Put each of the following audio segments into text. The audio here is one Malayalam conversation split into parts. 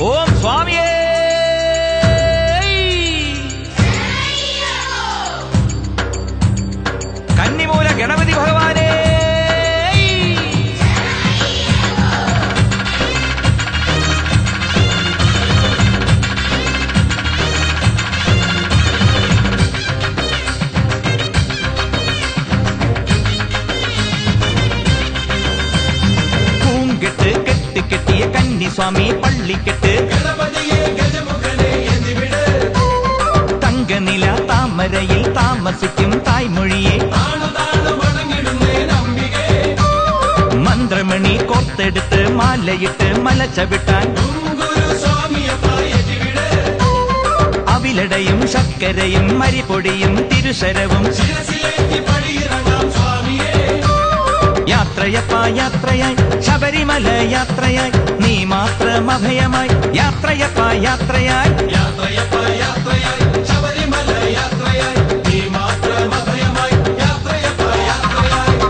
ഓം സ്വാമിയേ കന്നിമൂല ഗണപതി ഭഗവാനേ പൂങ്കെട്ട് കെട്ട് കെട്ടിയ കന്നിസ്വാമി പള്ളിക്കെട്ട് തങ്കനില താമരയിൽ താമസിക്കും തായ്മൊഴിയെ മന്ത്രമണി കോർത്തെടുത്ത് മാലയിട്ട് മല ചവിട്ടാൻ അവിലടയും ശർക്കരയും മരിപ്പൊടിയും തിരുശരവും യാത്രയപ്പ യാത്രയായി ശബരിമല യാത്രയായി നീ മാത്രം അഭയമായി യാത്രയപ്പ യാത്രയായി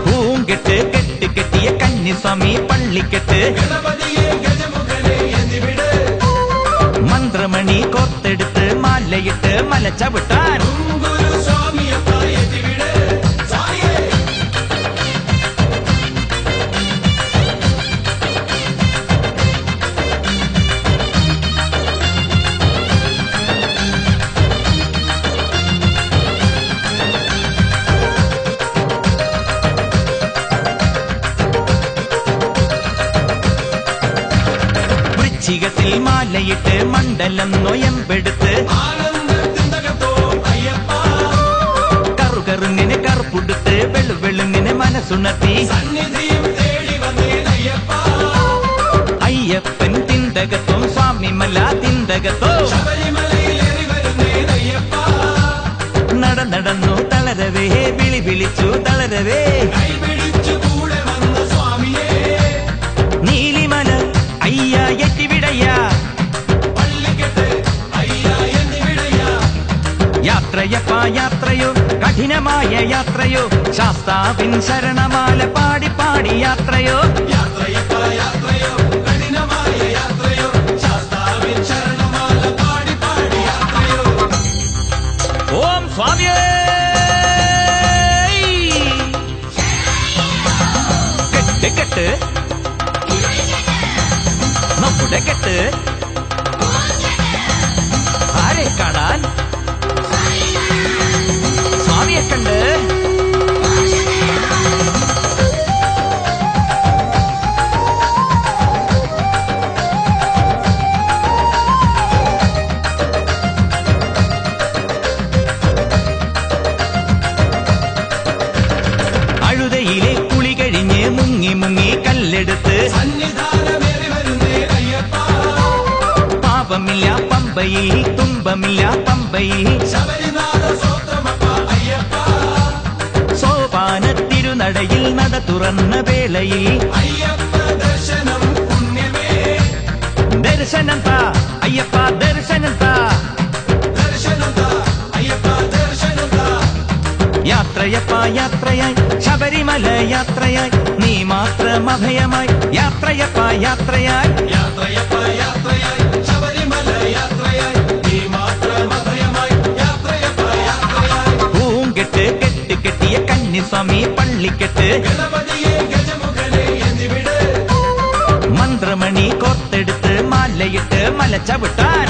പൂങ്കെട്ട് കെട്ട് കെട്ടിയ കന്നിസ്വാമി പള്ളിക്കെട്ട് മന്ത്രമണി കോർത്തെടുത്ത് മാലയിട്ട് മല ചവിട്ടാൻ വൃശ്ചികത്തിൽ മാലയിട്ട് മണ്ഡലം നൊയമ്പെടുത്ത് കറുകറുങ്ങിന് കറുപ്പുടുത്ത് വെളുവെളുങ്ങിന് മനസ്സുണർത്തി അയ്യപ്പൻ തിന്തകത്തും സ്വാമിമല തിന്തകത്തോ നടന്നു തളരവേ വിളി വിളിച്ചു തളരവേ നീലിമല അയ്യ എത്തിവിടയ്യ യാത്രയപ്പ യാത്രയോ കഠിനമായ യാത്രയോ ശാസ്താവിൻ ശരണമാല പാടി പാടി യാത്രയോ ഓം സ്വാമിയേ കെട്ട് കെട്ട് നമ്മുടെ കെട്ട് ആരെ കാണാൻ സ്വാമിയെ കണ്ട് അഴുതയിലെ കുളി കഴിഞ്ഞ് മുങ്ങി മുങ്ങി കല്ലെടുത്ത് പാപമില്ല പമ്പയിൽ തുമ്പമില്ല പമ്പയിൽ സോപാന തിരുനടയിൽ നട തുറന്ന വേളയിൽ ദർശനം താ അയ്യപ്പ ദർശനം താ യാത്രയപ്പ യാത്രയായി ശബരിമല യാത്രയായി നീ മാത്രം അഭയമായി യാത്രയപ്പ യാത്രയായി പൂങ്കെട്ട് കെട്ട് കെട്ടിയ കന്നിസ്വാമി പള്ളിക്കെട്ട് മന്ത്രമണി കോർത്തെടുത്ത് മാലയിട്ട് മല ചവിട്ടാൻ